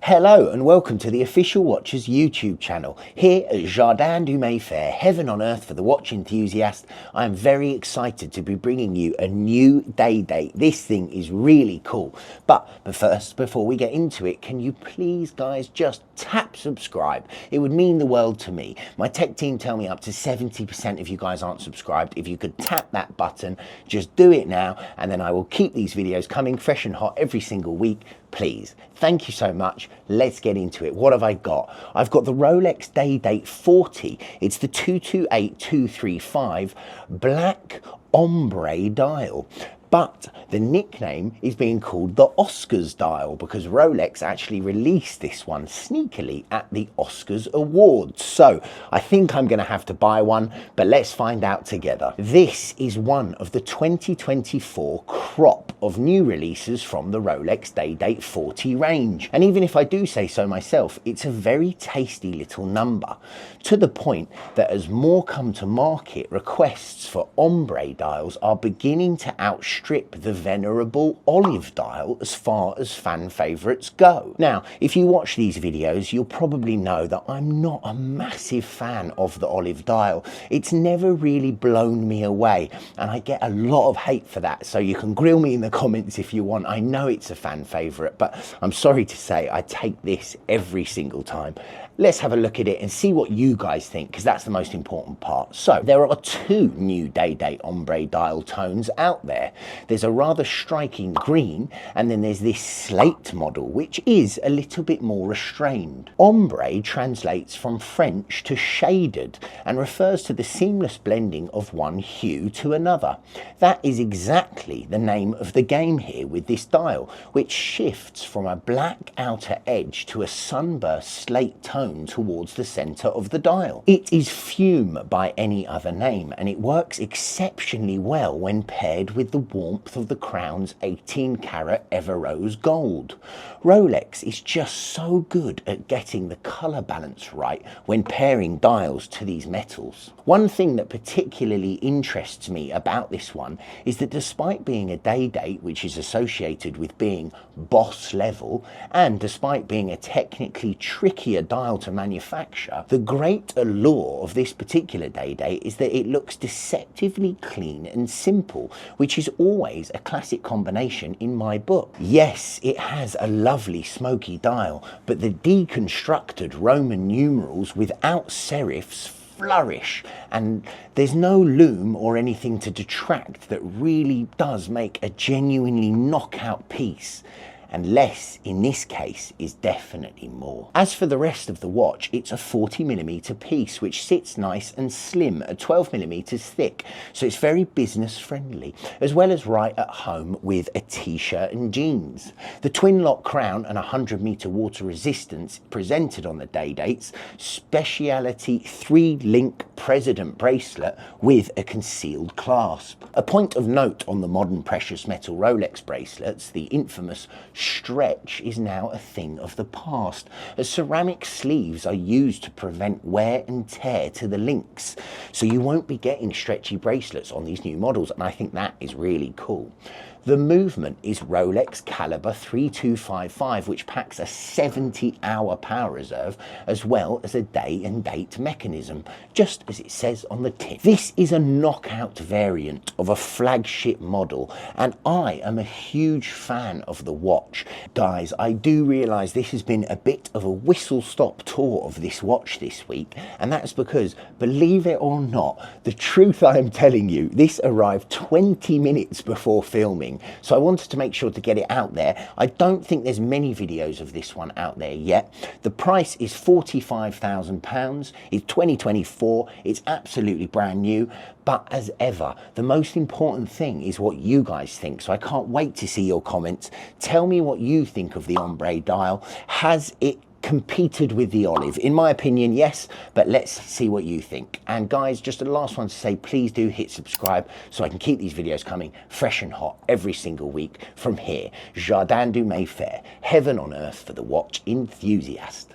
Hello and welcome to the Official Watchers YouTube channel. Here at Jardin du Mayfair, heaven on earth for the watch enthusiast, I am very excited to be bringing you a new day date. This thing is really cool. But first, before we get into it, can you please guys just tap subscribe? It would mean the world to me. My tech team tell me up to 70% of you guys aren't subscribed. If you could tap that button, just do it now, and then I will keep these videos coming fresh and hot every single week. Please. Thank you so much. Let's get into it. What have I got? I've got the Rolex Day-Date 40. It's the 228235 black ombre dial. But the nickname is being called the Oscars dial because Rolex actually released this one sneakily at the Oscars Awards. So I think I'm going to have to buy one, but let's find out together. This is one of the 2024 crop of new releases from the Rolex Day-Date 40 range. And even if I do say so myself, it's a very tasty little number, to the point that as more come to market, requests for ombre dials are beginning to outstrip the venerable olive dial as far as fan favourites go. Now, if you watch these videos, you'll probably know that I'm not a massive fan of the olive dial. It's never really blown me away, and I get a lot of hate for that, so you can grill me in the comments if you want. I know it's a fan favourite, but I'm sorry to say I take this every single time. Let's have a look at it and see what you guys think, because that's the most important part. So there are two new Day-Date Ombre dial tones out there. There's a rather striking green, and then there's this slate model, which is a little bit more restrained. Ombre translates from French to shaded and refers to the seamless blending of one hue to another. That is exactly the name of the game here with this dial, which shifts from a black outer edge to a sunburst slate tone towards the center of the dial. It is fume by any other name, and it works exceptionally well when paired with the warmth of the crown's 18-carat Everose gold. Rolex is just so good at getting the color balance right when pairing dials to these metals. One thing that particularly interests me about this one is that despite being a day date, which is associated with being boss level, and despite being a technically trickier dial to manufacture, the great allure of this particular day date is that it looks deceptively clean and simple, which is always a classic combination in my book. Yes, it has a lovely smoky dial, but the deconstructed Roman numerals without serifs flourish, and there's no loom or anything to detract that really does make a genuinely knockout piece. And less in this case is definitely more. As for the rest of the watch, it's a 40mm piece, which sits nice and slim at 12mm thick, so it's very business friendly, as well as right at home with a t-shirt and jeans. The twin lock crown and 100-meter water resistance presented on the day dates, speciality 3-link president bracelet with a concealed clasp. A point of note on the modern precious metal Rolex bracelets, the infamous stretch is now a thing of the past, as ceramic sleeves are used to prevent wear and tear to the links, so you won't be getting stretchy bracelets on these new models, and I think that is really cool. The movement is Rolex caliber 3255, which packs a 70-hour power reserve, as well as a day and date mechanism, just as it says on the tin. This is a knockout variant of a flagship model, and I am a huge fan of the watch. Guys, I do realise this has been a bit of a whistle-stop tour of this watch this week, and that's because, believe it or not, the truth I am telling you, this arrived 20 minutes before filming. So I wanted to make sure to get it out there. I don't think there's many videos of this one out there yet. The price is £45,000. It's 2024. It's absolutely brand new. But as ever, the most important thing is what you guys think. So I can't wait to see your comments. Tell me what you think of the ombre dial. Has it competed with the olive? In my opinion, yes, but let's see what you think. And guys, just a last one to say, please do hit subscribe so I can keep these videos coming fresh and hot every single week from here, Jardin du Mayfair, heaven on earth for the watch enthusiast.